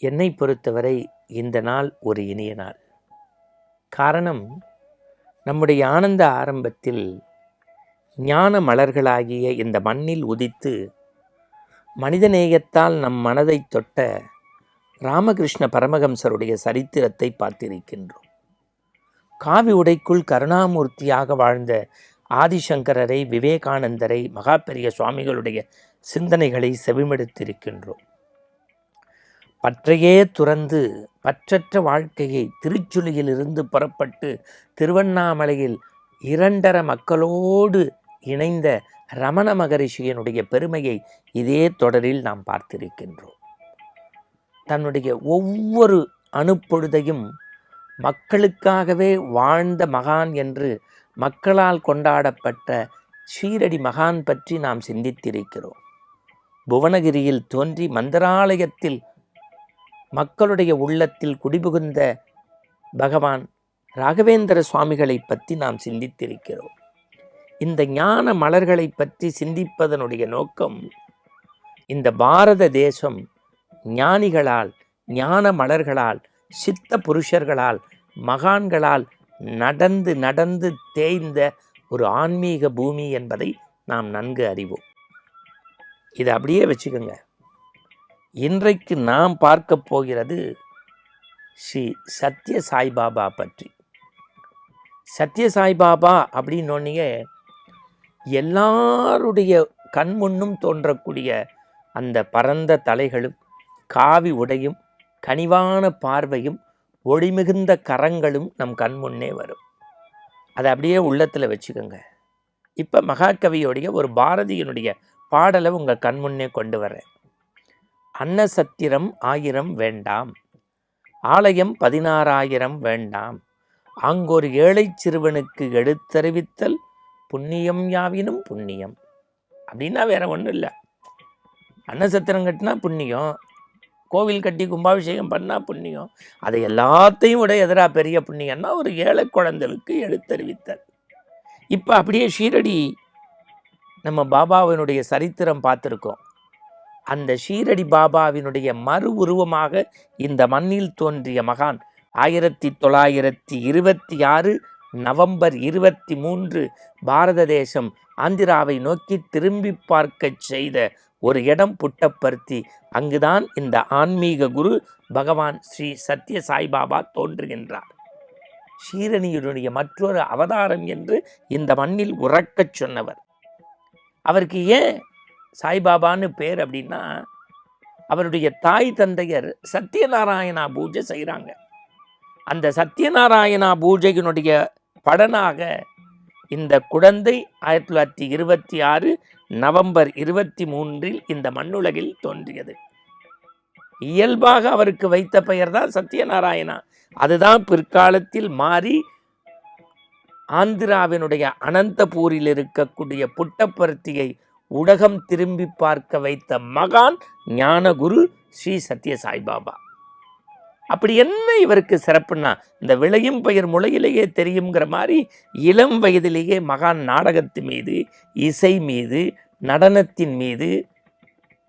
என்னை பொறுத்தவரை இந்த நாள் ஒரு இனிய நாள். காரணம், நம்முடைய ஆனந்த ஆரம்பத்தில் ஞான மலர்களாகிய இந்த மண்ணில் உதித்து மனிதநேயத்தால் நம் மனதை தொட்ட ராமகிருஷ்ண பரமஹம்சருடைய சரித்திரத்தை பார்த்திருக்கின்றோம். காவி உடைக்குள் கருணாமூர்த்தியாக வாழ்ந்த ஆதிசங்கரரை, விவேகானந்தரை, மகாபெரிய சுவாமிகளுடைய சிந்தனைகளை செவிமடுத்திருக்கின்றோம். பற்றையே துறந்து பற்றற்ற வாழ்க்கையை திருச்சுழியிலிருந்து புறப்பட்டு திருவண்ணாமலையில் 2.5 மக்களோடு இணைந்த ரமண மகரிஷியனுடைய பெருமையை இதே தொடரில் நாம் பார்த்திருக்கின்றோம். தன்னுடைய ஒவ்வொரு அணுப்பொழுதையும் மக்களுக்காகவே வாழ்ந்த மகான் என்று மக்களால் கொண்டாடப்பட்ட ஷீரடி மகான் பற்றி நாம் சிந்தித்திருக்கிறோம். புவனகிரியில் தோன்றி மந்திராலயத்தில் மக்களுடைய உள்ளத்தில் குடிபுகுந்த பகவான் ராகவேந்திர சுவாமிகளை பற்றி நாம் சிந்தித்திருக்கிறோம். இந்த ஞான மலர்களை பற்றி சிந்திப்பதனுடைய நோக்கம், இந்த பாரத தேசம் ஞானிகளால், ஞான மலர்களால், சித்த புருஷர்களால், மகான்களால் நடந்து நடந்து தேய்ந்த ஒரு ஆன்மீக பூமி என்பதை நாம் நன்கு அறிவோம். இதை அப்படியே வச்சுக்கோங்க. இன்றைக்கு நாம் பார்க்க போகிறது ஸ்ரீ சத்ய சாய்பாபா பற்றி. சத்ய சாய்பாபா அப்படின்னோடனே எல்லாருடைய கண்முன்னும் தோன்றக்கூடிய அந்த பரந்த தலைகளும், காவி உடையும், கனிவான பார்வையும், ஒளிமிகுந்த கரங்களும் நம் கண்முன்னே வரும். அதை அப்படியே உள்ளத்தில் வச்சுக்கோங்க. இப்போ மகாகவியோடைய ஒரு பாரதியினுடைய பாடலை உங்கள் கண்முன்னே கொண்டு வரேன். அன்னசத்திரம் 1000 வேண்டாம், ஆலயம் 16,000 வேண்டாம், அங்கொரு ஏழை சிறுவனுக்கு எடுத்தறிவித்தல் புண்ணியம் யாவினும் புண்ணியம். அப்படின்னா வேற ஒன்றும் இல்லை. அன்னசத்திரம் கட்டினா புண்ணியம், கோவில் கட்டி கும்பாபிஷேகம் பண்ணால் புண்ணியம், அதை எல்லாத்தையும் விட எதிராக பெரிய புண்ணியம்னா ஒரு ஏழை குழந்தைகளுக்கு எடுத்தறிவித்தல். இப்போ அப்படியே ஷீரடி நம்ம பாபாவினுடைய சரித்திரம் பார்த்துருக்கோம். அந்த ஷீரடி பாபாவினுடைய மறு உருவமாக இந்த மண்ணில் தோன்றிய மகான் 1926 நவம்பர் 23 பாரத தேசம் ஆந்திராவை நோக்கி திரும்பி பார்க்க செய்த ஒரு இடம் புட்டபர்த்தி. அங்குதான் இந்த ஆன்மீக குரு பகவான் ஸ்ரீ சத்ய சாய்பாபா தோன்றுகின்றார். ஷீரடியினுடைய மற்றொரு அவதாரம் என்று இந்த மண்ணில் உறக்கச் சொன்னவர். அவருக்கு ஏன் சாய்பாபான்னு பேர் அப்படின்னா, அவருடைய தாய் தந்தையர் சத்யநாராயணா பூஜை செய்கிறாங்க. அந்த சத்யநாராயணா பூஜையினுடைய பலனாக இந்த குழந்தை 1926 நவம்பர் 23 இந்த மண்ணுலகில் தோன்றியது. இயல்பாக அவருக்கு வைத்த பெயர் தான் சத்யநாராயணா. அதுதான் பிற்காலத்தில் மாறி ஆந்திராவினுடைய அனந்தபூரில் இருக்கக்கூடிய புட்டபர்த்தியை உலகம் திரும்பி பார்க்க வைத்த மகான் ஞானகுரு ஸ்ரீ சத்ய சாய்பாபா. அப்படி என்ன இவருக்கு சிறப்புன்னா, இந்த விளையும் பெயர் முளையிலேயே தெரியுங்கிற மாதிரி இளம் வயதிலேயே மகான் நாடகத்தின் மீது, இசை மீது, நடனத்தின் மீது,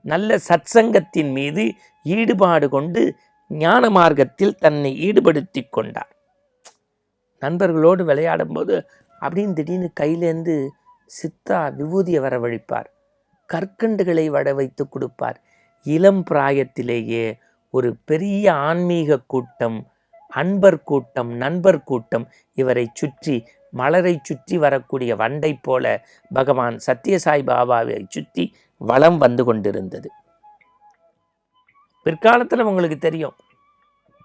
நல்ல சத்சங்கத்தின் மீது ஈடுபாடு கொண்டு ஞான மார்க்கத்தில் தன்னை ஈடுபடுத்தி கொண்டார். நண்பர்களோடு விளையாடும் போது அப்படின்னு திடீர்னு கையிலேருந்து சித்தா விபூதியை வரவழைப்பார், கற்கண்டுகளை வட வைத்து கொடுப்பார். இளம் பிராயத்திலேயே ஒரு பெரிய ஆன்மீக கூட்டம், அன்பர் கூட்டம், நண்பர் கூட்டம் இவரை சுற்றி, மலரை சுற்றி வரக்கூடிய வண்டை போல பகவான் சத்யசாய் பாபாவை சுற்றி வலம் வந்து கொண்டிருந்தது. பிற்காலத்தில் உங்களுக்கு தெரியும்,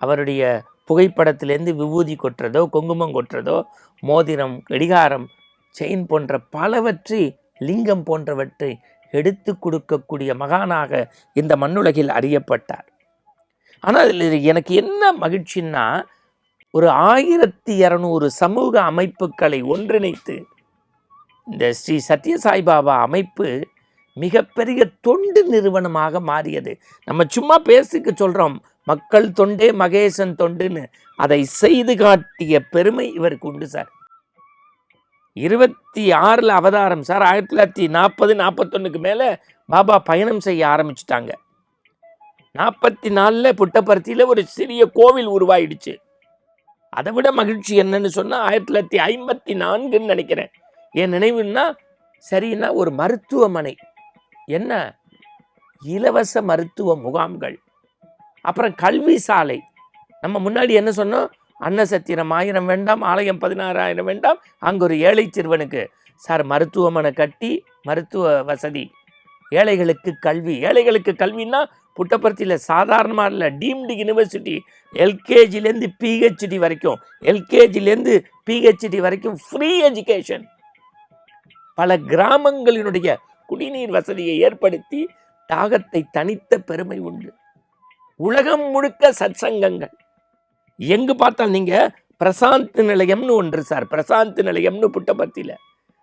அவருடைய புகைப்படத்திலேருந்து விபூதி கொட்டுறதோ, குங்குமம் கொட்டுறதோ, மோதிரம், கடிகாரம், செயின் போன்ற பலவற்றை, லிங்கம் போன்றவற்றை எடுத்து கொடுக்கக்கூடிய மகானாக இந்த மண்ணுலகில் அறியப்பட்டார். ஆனால் இதில் எனக்கு என்ன மகிழ்ச்சின்னா, ஒரு 1200 சமூக அமைப்புகளை ஒன்றிணைத்து இந்த ஸ்ரீ சத்ய சாய்பாபா அமைப்பு மிகப்பெரிய தொண்டு நிறுவனமாக மாறியது. நம்ம சும்மா பேசிக்க சொல்கிறோம், மக்கள் தொண்டே மகேசன் தொண்டுன்னு. அதை செய்து காட்டிய பெருமை இவருக்கு உண்டு சார். 26 அவதாரம் சார். 1940-41 மேலே பாபா பயணம் செய்ய ஆரம்பிச்சிட்டாங்க. 44 புட்டபர்த்தியில் ஒரு சிறிய கோவில் உருவாயிடுச்சு. அதை விட மகிழ்ச்சி என்னன்னு சொன்னால் 1954 நினைக்கிறேன், என் நினைவுன்னா சரின்னா ஒரு மருத்துவமனை, என்ன இலவச மருத்துவ முகாம்கள், அப்புறம் கல்வி சாலை. நம்ம முன்னாடி என்ன சொன்னோம், அன்னசத்திரம் 1000 வேண்டாம், ஆலயம் 16,000 வேண்டாம், அங்கே ஒரு ஏழை சிறுவனுக்கு சார் மருத்துவமனை கட்டி மருத்துவ வசதி, ஏழைகளுக்கு கல்வி. ஏழைகளுக்கு கல்வின்னா புட்டபர்த்தியில் சாதாரணமாக இல்லை, டீம்டு யூனிவர்சிட்டி, எல்கேஜிலேருந்து பிஹெச்டி வரைக்கும், எல்கேஜிலேருந்து பிஹெச்டி வரைக்கும் ஃப்ரீ எஜுகேஷன். பல கிராமங்களினுடைய குடிநீர் வசதியை ஏற்படுத்தி தாகத்தை தனித்த பெருமை உண்டு. உலகம் முழுக்க சத்சங்கங்கள். எங்கு பார்த்தால் நீங்கள் பிரசாந்த் நிலையம்னு ஒன்று சார், பிரசாந்த் நிலையம்னு புட்டபர்த்தியில்,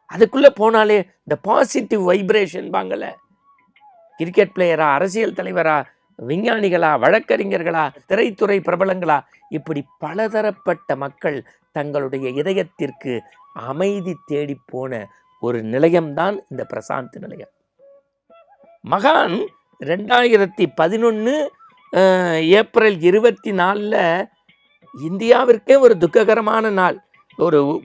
அதுக்குள்ளே போனாலே இந்த பாசிட்டிவ் வைப்ரேஷன் வாங்கல. கிரிக்கெட் பிளேயரா, அரசியல் தலைவரா, விஞ்ஞானிகளா, வழக்கறிஞர்களா, திரைத்துறை பிரபலங்களா, இப்படி பலதரப்பட்ட மக்கள் தங்களுடைய இதயத்திற்கு அமைதி தேடி போன ஒரு நிலையம்தான் இந்த பிரசாந்த் நிலையம். மகான் 2011 ஏப்ரல் 24 இந்தியாவிற்கே ஒரு துக்ககரமான நாள்.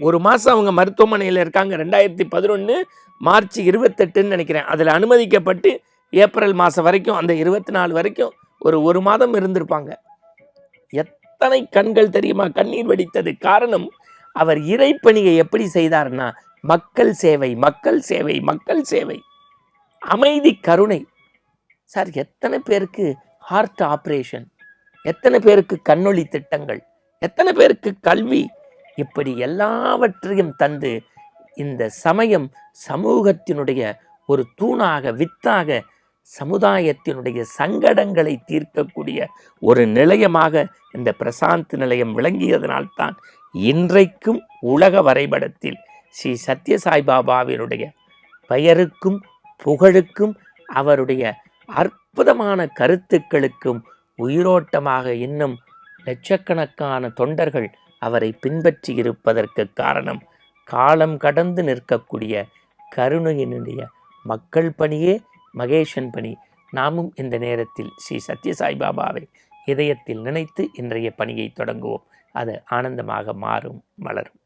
ஒரு மாதம் அவங்க மருத்துவமனையில் இருக்காங்க. 2011 மார்ச் 28 நினைக்கிறேன். அதில் அனுமதிக்கப்பட்டு ஏப்ரல் மாதம் வரைக்கும், அந்த 24 வரைக்கும் ஒரு மாதம் இருந்திருப்பாங்க. எத்தனை கண்கள் தெரியுமா கண்ணீர் வடித்தது. காரணம், அவர் இறைப்பணியை எப்படி செய்தார்னா, மக்கள் சேவை, மக்கள் சேவை, மக்கள் சேவை, அமைதி, கருணை. சார் எத்தனை பேருக்கு ஹார்ட் ஆப்ரேஷன், எத்தனை பேருக்கு கண்ணொளி திட்டங்கள், எத்தனை பேருக்கு கல்வி, இப்படி எல்லாவற்றையும் தந்து இந்த சமயம் சமூகத்தினுடைய ஒரு தூணாக, வித்தாக, சமுதாயத்தினுடைய சங்கடங்களை தீர்க்கக்கூடிய ஒரு நிலையமாக இந்த பிரசாந்த் நிலையம் விளங்கியதனால்தான் இன்றைக்கும் உலக வரைபடத்தில் ஸ்ரீ சத்ய சாய்பாபாவினுடைய பெயருக்கும் புகழுக்கும் அவருடைய அற்புதமான கருத்துக்களுக்கும் உயிரோட்டமாக இன்னும் லட்சக்கணக்கான தொண்டர்கள் அவரை பின்பற்றி இருப்பதற்கு காரணம், காலம் கடந்து நிற்கக்கூடிய கருணையினுடைய மக்கள் பணியே மகேஷன் பணி. நாமும் இந்த நேரத்தில் ஸ்ரீ சத்ய சாய்பாபாவை இதயத்தில் நினைத்து இன்றைய பணியை தொடங்குவோம். அது ஆனந்தமாக மாறும், மலரும்.